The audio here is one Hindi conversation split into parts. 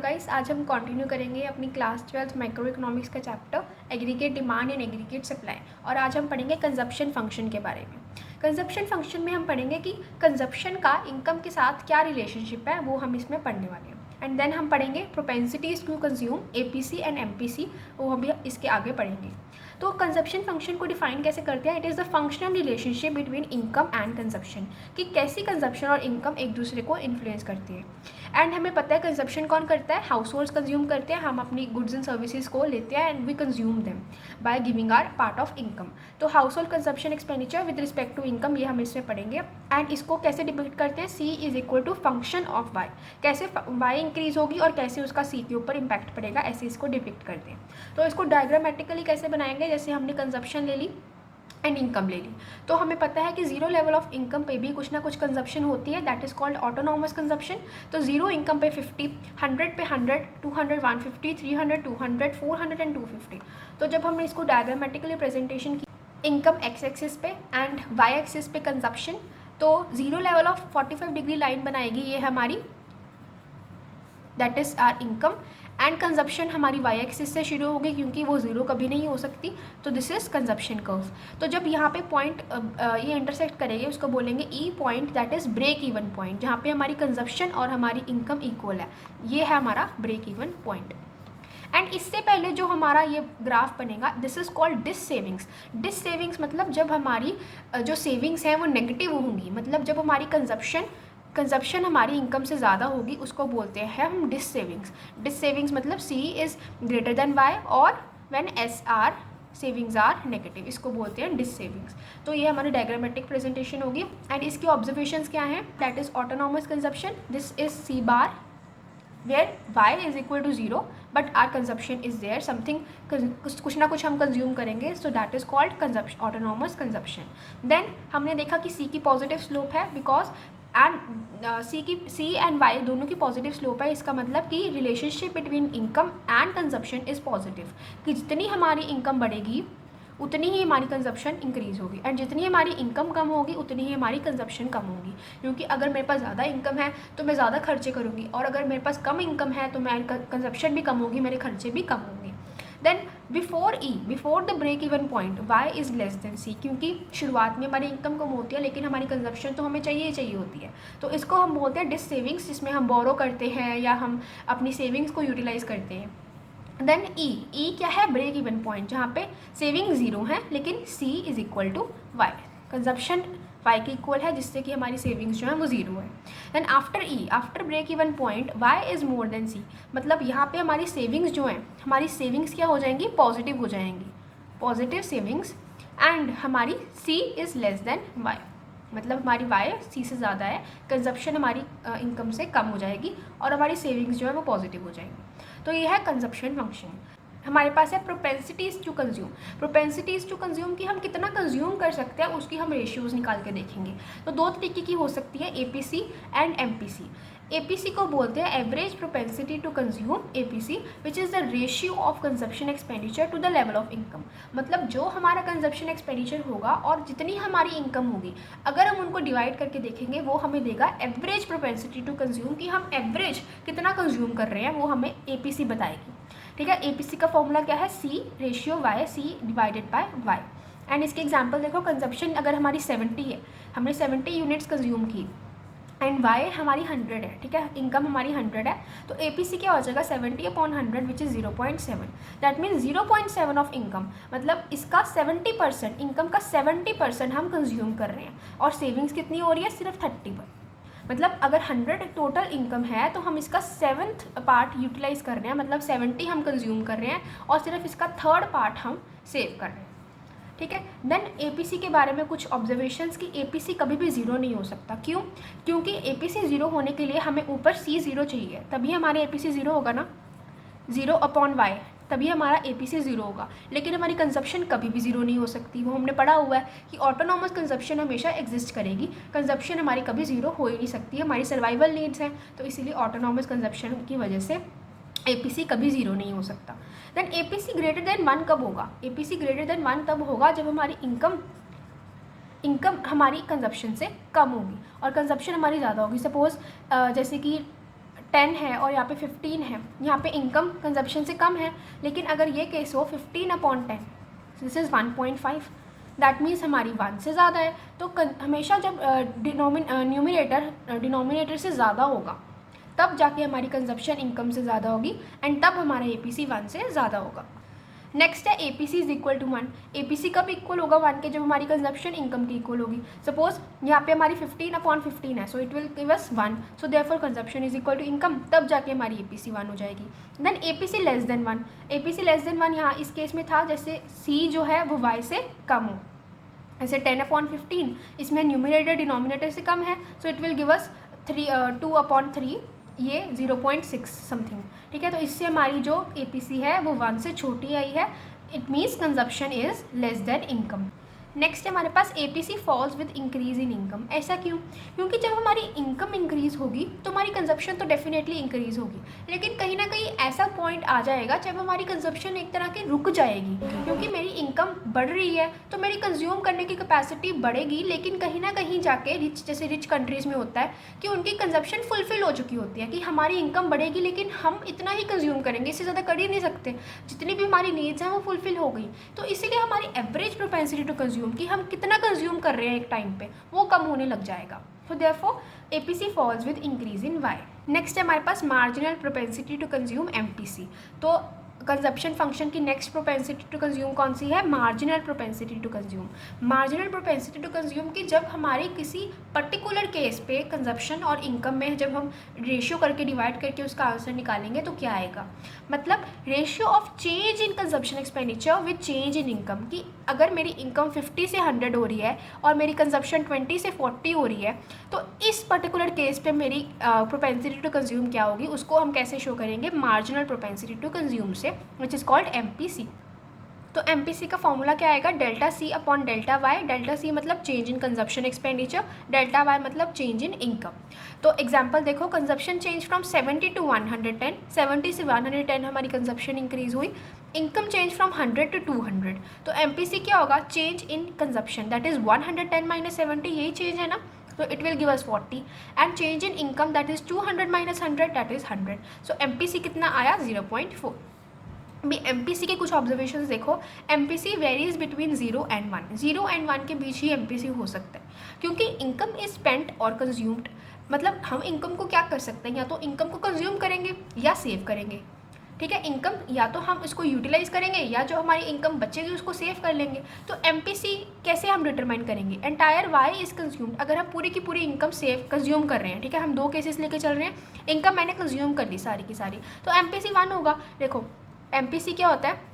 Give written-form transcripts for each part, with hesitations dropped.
गाइस, आज हम कंटिन्यू करेंगे अपनी क्लास 12 माइक्रो इकोनॉमिक्स का chapter aggregate demand and aggregate supply. और आज हम पढ़ेंगे कंजप्शन फंक्शन के बारे में। कंजप्शन फंक्शन में हम पढ़ेंगे कि कंजप्शन का इनकम के साथ क्या रिलेशनशिप है, वो हम इसमें पढ़ने वाले हैं। एंड देन हम पढ़ेंगे propensities to consume APC and MPC, वो हम भी इसके आगे पढ़ेंगे। तो कंजप्शन फंक्शन को डिफाइन कैसे करते हैं? It is the functional relationship between income and consumption, कि कैसी कंजप्शन और इनकम एक दूसरे को इन्फ्लुएंस करती है। एंड हमें पता है कंजप्शन कौन करता है? हाउस होल्ड्स कंज्यूम करते हैं। हम अपनी गुड्स एंड सर्विसेज को लेते हैं and we consume them by giving our part of income. तो household consumption expenditure with respect to income, ये हम इसमें पढ़ेंगे। एंड इसको कैसे डिपिक्ट करते हैं? C is equal to function of Y, कैसे वाई इंक्रीज होगी और कैसे उसका सी के ऊपर इम्पैक्ट पड़ेगा, ऐसे इसको डिपिक्ट करते हैं। तो इसको डायग्रामेटिकली कैसे बनाएंगे? जैसे हमने कंजप्शन ले ली एंड इनकम ले ली, तो हमें पता है कि जीरो लेवल ऑफ इनकम पे भी कुछ ना कुछ कंजप्शन होती है, that is called autonomous consumption. तो जीरो इनकम पे 50, 100 पे 100, 200 150, 300 200, 400 एंड 250। तो जब हमने इसको डायग्रामेटिकली प्रेजेंटेशन की, इनकम एक्स एक्सिस पे एंड वाई एक्सिस पे कंजप्शन, तो zero level of 45 degree line बनाएगी ये हमारी, that is our income. And consumption हमारी वाई एक्सिस से शुरू होगी क्योंकि वो जीरो कभी नहीं हो सकती, तो दिस इज कंजप्शन कर्व। तो जब यहाँ पे पॉइंट ये इंटरसेक्ट करेंगे उसको बोलेंगे E point, that is break even point, जहाँ पे हमारी कंजप्शन और हमारी इनकम इक्वल है। ये है हमारा ब्रेक इवन पॉइंट। एंड इससे पहले जो हमारा ये ग्राफ बनेगा, this is called dissavings. Dissavings मतलब जब हमारी जो सेविंग्स हैं वो नेगेटिव होंगी, मतलब जब हमारी कंजप्शन हमारी इनकम से ज़्यादा होगी, उसको बोलते हैं हम डिस सेविंग्स। डिस सेविंग्स मतलब C is greater than Y और when S are savings are negative, इसको बोलते हैं डिस सेविंग्स। तो ये हमारी डायग्रामेटिक प्रेजेंटेशन होगी। एंड इसके ऑब्जर्वेशंस क्या हैं? That is autonomous consumption, this is C bar where y is equal to 0 but our consumption is there, something कुछ ना कुछ हम कंज्यूम करेंगे, so that is called consumption, autonomous consumption. Then हमने देखा कि c की पॉजिटिव स्लोप है because and c and y दोनों की पॉजिटिव स्लोप है। इसका मतलब कि relationship between income and consumption is positive, कि जितनी हमारी इनकम बढ़ेगी उतनी ही हमारी कंजप्शन इंक्रीज़ होगी, एंड जितनी हमारी इनकम कम होगी उतनी ही हमारी कंजप्शन कम होगी। क्योंकि अगर मेरे पास ज़्यादा इनकम है तो मैं ज़्यादा खर्चे करूँगी, और अगर मेरे पास कम इनकम है तो मेरी कंजप्शन भी कम होगी, मेरे खर्चे भी कम होंगे। Then before the break even point Y is less than C, क्योंकि शुरुआत में हमारी इनकम कम होती है लेकिन हमारी कंजप्शन तो हमें चाहिए ही चाहिए होती है। तो इसको हम बोलते हैं डिस सेविंग्स, जिसमें हम बोरो करते हैं या हम अपनी सेविंग्स को यूटिलाइज़ करते हैं। देन ई क्या है? ब्रेक इवन पॉइंट, जहाँ पे सेविंग जीरो है लेकिन C is equal to Y, consumption Y के इक्वल है जिससे कि हमारी सेविंग्स जो है वो जीरो है। Then after E, after break even point Y is more than C, मतलब यहाँ पे हमारी सेविंग्स जो हैं, हमारी सेविंग्स क्या हो जाएंगी? पॉजिटिव हो जाएंगी, पॉजिटिव सेविंग्स। एंड हमारी सी इज़ लेस देन वाई, मतलब हमारी वाई सी से ज़्यादा है, कंजप्शन हमारी इनकम से कम हो जाएगी और हमारी सेविंग्स जो है वो पॉजिटिव हो जाएंगी। तो ये है कंजप्शन फंक्शन। हमारे पास है प्रोपेंसिटीज़ टू कंज्यूम। प्रोपेंसिटीज़ टू कंज्यूम की हम कितना कंज्यूम कर सकते हैं उसकी हम रेशियोज़ निकाल के देखेंगे। तो दो तरीके की हो सकती है, एपीसी एंड एमपीसी। एपीसी को बोलते हैं average propensity to consume, APC which is the ratio of consumption expenditure to the level of income. मतलब जो हमारा कंजप्शन एक्सपेंडिचर होगा और जितनी हमारी इनकम होगी, अगर हम उनको डिवाइड करके देखेंगे वो हमें देगा एवरेज प्रोपेंसिटी टू कंज्यूम, कि हम एवरेज कितना कंज्यूम कर रहे हैं वो हमें एपीसी बताएगी। ठीक है, एपीसी का फॉर्मूला क्या है? C ratio Y, C divided by Y. And इसके एग्जांपल देखो, कंजप्शन अगर हमारी 70 है, हमने 70 यूनिट्स कंज्यूम की एंड वाई हमारी 100 है, ठीक है, इनकम हमारी 100 है, तो एपीसी क्या हो जाएगा? 70/100 which is 0.7। That means 0.7 of income, मतलब इसका 70%, इनकम का 70% हम कंज्यूम कर रहे हैं, और सेविंग्स कितनी हो रही है? सिर्फ 30 पर। मतलब अगर 100 टोटल इनकम है तो हम इसका 7th पार्ट यूटिलाइज़ कर रहे हैं, मतलब 70 हम कंज्यूम कर रहे हैं और सिर्फ इसका 3rd पार्ट हम सेव कर रहे हैं। ठीक है। देन एपीसी के बारे में कुछ ऑब्जर्वेशंस कि एपीसी कभी भी ज़ीरो नहीं हो सकता। क्यों? क्योंकि एपीसी ज़ीरो होने के लिए हमें ऊपर सी ज़ीरो चाहिए, तभी हमारे एपीसी ज़ीरो होगा ना, 0/y, तभी हमारा एपीसी ज़ीरो होगा। लेकिन हमारी कंजप्शन कभी भी ज़ीरो नहीं हो सकती, वो हमने पढ़ा हुआ है कि ऑटोनॉमस कंजप्शन हमेशा एग्जिस्ट करेगी, कंजप्शन हमारी कभी ज़ीरो हो ही नहीं सकती, हमारी सर्वाइवल नीड्स हैं, तो इसीलिए ऑटोनॉमस कंजप्शन की वजह से एपीसी कभी ज़ीरो नहीं हो सकता। देन एपीसी ग्रेटर देन 1 कब होगा? एपीसी ग्रेटर देन 1 तब होगा जब हमारी इनकम हमारी कंजप्शन से कम होगी और कंजप्शन हमारी ज़्यादा होगी। सपोज़ जैसे कि 10 है और यहाँ पे 15 है, यहाँ पे इनकम कंजप्शन से कम है, लेकिन अगर ये केस हो 15/10, दिस इज़ 1.5, दैट मीन्स हमारी 1 से ज़्यादा है। तो हमेशा जब न्यूमिनेटर डिनोमिनेटर से ज़्यादा होगा तब जाके हमारी कंजप्शन इनकम से ज़्यादा होगी, एंड तब हमारा APC 1 से ज़्यादा होगा। नेक्स्ट है APC is equal to 1। APC कब इक्वल होगा 1 के? जब हमारी कंजप्शन इनकम की इक्वल होगी। सपोज यहाँ पे हमारी 15/15 है, so it will give us 1, so therefore consumption is equal to income, तब जाके हमारी APC 1 हो जाएगी। Then APC less than 1। APC less than 1 यहाँ इस केस में था जैसे C जो है वो Y से कम हो, ऐसे 10/15, इसमें न्यूमिनेटर डिनोमिनेटर से कम है, सो इट विल गिव अस 2/3, ये 0.6 समथिंग, ठीक है। तो इससे हमारी जो APC है वो 1 से छोटी आई है, it means consumption is less than income. Next है हमारे पास APC falls with increase in income. ऐसा क्यों? क्योंकि जब हमारी इनकम इंक्रीज होगी तो हमारी कंजप्शन तो डेफिनेटली इंक्रीज होगी, लेकिन कहीं ना कहीं ऐसा पॉइंट आ जाएगा जब हमारी कंजप्शन एक तरह की रुक जाएगी, क्योंकि मेरी इनकम बढ़ रही है तो मेरी कंज्यूम करने की कैपेसिटी बढ़ेगी, लेकिन कहीं ना कहीं जाके जैसे रिच कंट्रीज़ में होता है कि उनकी कंजप्शन फुलफिल हो चुकी होती है कि हमारी इनकम बढ़ेगी लेकिन हम इतना ही कंज्यूम करेंगे, इससे ज़्यादा कर ही नहीं सकते, जितनी भी हमारी नीड्स हैं वो फुलफिल हो गई। तो इसीलिए हमारी एवरेज प्रोपेंसिटी टू कंज्यूम कि हम कितना कंज्यूम कर रहे हैं एक टाइम पे वो कम होने लग जाएगा। So therefore APC falls with increase in Y। Next है हमारे पास marginal propensity to consume MPC। तो कंजप्शन फंक्शन की नेक्स्ट प्रोपेंसिटी टू कंज्यूम कौन सी है? Marginal propensity to consume. Marginal propensity to consume की जब हमारी किसी पर्टिकुलर केस पे कंजप्शन और इनकम में जब हम रेशियो करके डिवाइड करके उसका आंसर निकालेंगे तो क्या आएगा? मतलब ratio of change in consumption expenditure with change in income, कि अगर मेरी इनकम 50 से 100 हो रही है और मेरी कंजप्शन 20 से 40 हो रही है, तो इस पर्टिकुलर केस पे मेरी प्रोपेंसिटी टू कंज्यूम क्या होगी, उसको हम कैसे शो करेंगे? मार्जिनल प्रोपेंसिटी टू कंज्यूम से, विच इज़ कॉल्ड MPC। तो MPC का फॉर्मूला क्या आएगा? ΔC/ΔY। ΔC मतलब change in consumption expenditure, ΔY मतलब चेंज इन इनकम। तो एग्जांपल देखो, कंजप्शन चेंज फ्रॉम 70 to 110, 70 से 110 हमारी कंजप्शन इंक्रीज हुई। इनकम चेंज फ्रॉम 100 to 200, तो MPC क्या होगा? Change in consumption, that is 110 - 70, यही चेंज है ना, तो it will give us 40, and change in income that is 200 - 100, that is 100। So MPC कितना आया? 0.4। भी MPC के कुछ ऑब्जर्वेशंस देखो। MPC varies between 0 and 1, 0 and 1 के बीच ही MPC हो सकता है, क्योंकि इनकम इज स्पेंट और कंज्यूम्ड। मतलब हम इनकम को क्या कर सकते हैं, या तो इनकम को कंज्यूम करेंगे या सेव करेंगे, ठीक है। इनकम या तो हम इसको यूटिलाइज करेंगे या जो हमारी इनकम बचेगी उसको सेव कर लेंगे। तो MPC कैसे हम डिटरमाइन करेंगे? एंटायर Y इज कंज्यूम्ड, अगर हम पूरी की पूरी इनकम सेव कंज्यूम कर रहे हैं, ठीक है, हम दो केसेस लेके चल रहे हैं, इनकम मैंने कंज्यूम कर ली सारी की सारी, तो MPC 1 होगा। देखो MPC क्या होता है?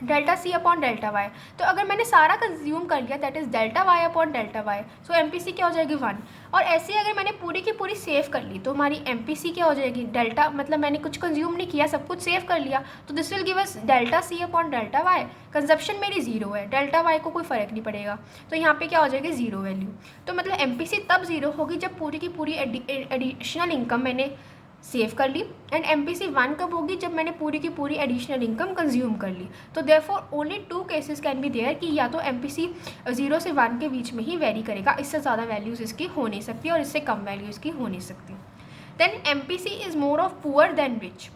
ΔC/ΔY। तो अगर मैंने सारा कंज्यूम कर लिया, that is ΔY/ΔY, so MPC क्या हो जाएगी? 1। और ऐसे ही अगर मैंने पूरी की पूरी सेव कर ली तो हमारी MPC क्या हो जाएगी? डेल्टा, मतलब मैंने कुछ कंज्यूम नहीं किया, सब कुछ सेव कर लिया, तो this will give us ΔC/ΔY। Consumption मेरी 0 है, ΔY को कोई फ़र्क नहीं पड़ेगा, तो यहाँ पे क्या हो जाएगी? 0 वैल्यू। तो मतलब MPC तब 0 होगी जब पूरी की पूरी एडिशनल इनकम मैंने सेव कर ली, एंड MPC 1 कब होगी? जब मैंने पूरी की पूरी एडिशनल इनकम कंज्यूम कर ली। तो therefore only 2 cases can be there कि या तो MPC 0 से 1 के बीच में ही वेरी करेगा, इससे ज़्यादा वैल्यूज़ इसकी हो नहीं सकती और इससे कम वैल्यू इसकी हो नहीं सकती। Then MPC is more of poor than rich.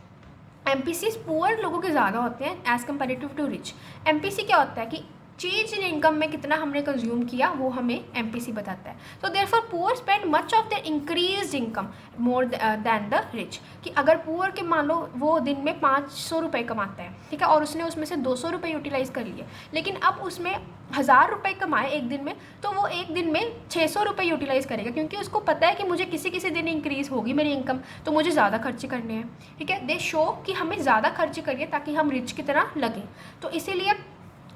MPCs poor लोगों के ज़्यादा होते हैं as comparative to rich. MPC क्या होता है कि चेंज इन इनकम में कितना हमने कंज्यूम किया वो हमें MPC बताता है। तो therefore poor spend much of their increased income more than the rich, कि अगर पुअर के मान लो वो दिन में 500 रुपये कमाता है, ठीक है, और उसने उसमें से 200 रुपये यूटिलाइज़ कर लिए, लेकिन अब उसमें 1000 रुपये कमाए एक दिन में, तो वो एक दिन में 600 रुपये यूटिलाइज़ करेगा, क्योंकि उसको पता है कि मुझे किसी किसी दिन इंक्रीज़ होगी मेरी इनकम, तो मुझे ज़्यादा खर्चे करने हैं, ठीक है। दे शो कि हमें ज़्यादा खर्चे करिए ताकि हम रिच की तरह लगें। तो इसीलिए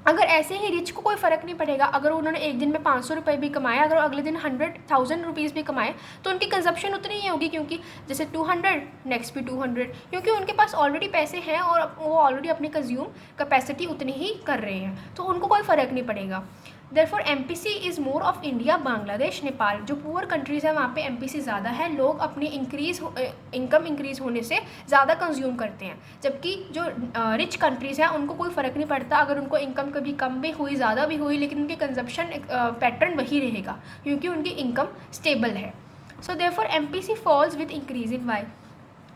अगर ऐसे ही रिच को कोई फ़र्क नहीं पड़ेगा, अगर उन्होंने एक दिन में 500 रुपये भी कमाए, अगर अगले दिन 100,000 रुपीज़ भी कमाए, तो उनकी कंजप्शन उतनी ही होगी, क्योंकि जैसे 200 नेक्स्ट भी 200, क्योंकि उनके पास ऑलरेडी पैसे हैं और वो ऑलरेडी अपनी कंज्यूम कैपेसिटी उतनी ही कर रहे हैं, तो उनको कोई फ़र्क नहीं पड़ेगा। Therefore MPC is more of India, Bangladesh, Nepal, जो पुअर कंट्रीज़ हैं वहाँ पे MPC ज़्यादा है, लोग अपनी इनकम इंक्रीज़ होने से ज़्यादा कंज्यूम करते हैं, जबकि जो रिच कंट्रीज़ हैं उनको कोई फ़र्क नहीं पड़ता, अगर उनको इनकम कभी कम भी हुई ज़्यादा भी हुई, लेकिन उनकी कंजप्शन पैटर्न वही रहेगा, क्योंकि उनकी इनकम स्टेबल है। So therefore MPC falls with increase in Y।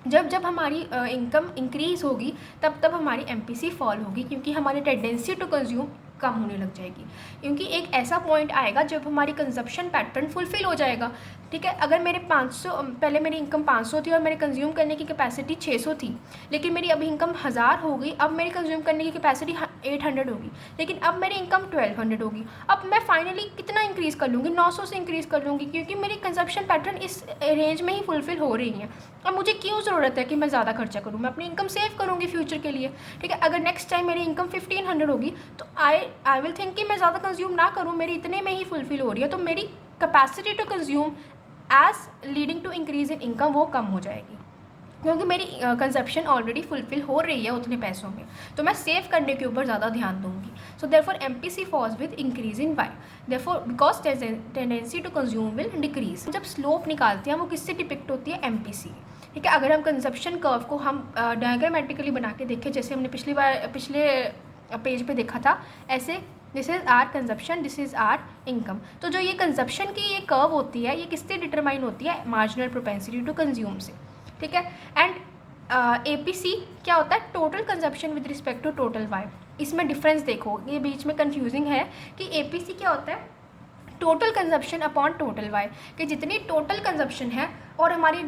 जब जब हमारी इनकम इंक्रीज़ होगी तब तब हमारी एमपीसी फॉल होगी, क्योंकि हमारी टेंडेंसी टू कंज्यूम कम होने लग जाएगी। क्योंकि एक ऐसा पॉइंट आएगा जब हमारी कंजप्शन पैटर्न फुलफ़िल हो जाएगा। ठीक है, अगर मेरे 500 पहले मेरी इनकम 500 थी और मेरे कंज्यूम करने की कैपेसिटी 600 थी, लेकिन मेरी अभी इनकम 1000 हो गई, अब मेरी कंज्यूम करने की कैपेसिटी 800 होगी, लेकिन अब मेरी इनकम 1200 होगी। अब मैं फाइनली कितना इंक्रीज़ कर लूँगी, 900 से इंक्रीज़ कर लूँगी, क्योंकि मेरी कंजप्शन पैटर्न इस रेंज में ही फुलफ़िल हो रही है। अब मुझे क्यों ज़रूरत है कि मैं ज़्यादा खर्चा करूँ, मैं अपनी इनकम सेव करूँगी फ्यूचर के लिए। ठीक है, अगर नेक्स्ट टाइम मेरी इनकम 1500 होगी तो आई विल थिंक कि मैं ज़्यादा कंज्यूम ना करूँ, मेरी इतने में ही फुलफ़िल हो रही है, तो मेरी capacity to consume as leading to increase in income वो कम हो जाएगी, क्योंकि मेरी कंजप्शन ऑलरेडी फुलफ़िल हो रही है उतने पैसों में, तो मैं सेव करने के ऊपर ज़्यादा ध्यान दूंगी। So therefore MPC falls with increase in Y, therefore because tendency to consume will decrease. जब स्लोप निकालते हैं वो किससे डिपिक्ट होती है, एमपीसी। ठीक है, अगर हम कंजप्शन कर्व को हम डायग्रामेटिकली बना के देखें, जैसे हमने पिछले पेज पे देखा था, ऐसे this is our consumption, this is our income. तो जो ये कंजप्शन की ये कर्व होती है, ये किससे डिटरमाइन होती है, मार्जिनल प्रोपेंसिटी टू कंज्यूम से। ठीक है, एंड एपीसी क्या होता है, total consumption with respect to total Y. इसमें डिफरेंस देखो, ये बीच में कंफ्यूजिंग है कि एपीसी क्या होता है, total consumption upon total Y, कि जितनी टोटल कंजप्शन है और हमारी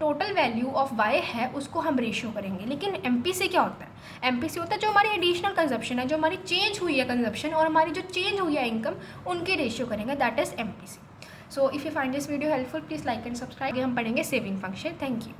टोटल वैल्यू ऑफ वाई है उसको हम रेशियो करेंगे। लेकिन एमपीसी क्या होता है, एमपीसी होता है जो हमारी एडिशनल कंजप्शन है, जो हमारी चेंज हुई है कंजप्शन और हमारी जो चेंज हुई है इनकम, उनकी रेशियो करेंगे, that is MPC. So if you find this video helpful please like and subscribe. हम पढ़ेंगे सेविंग फंक्शन। Thank you.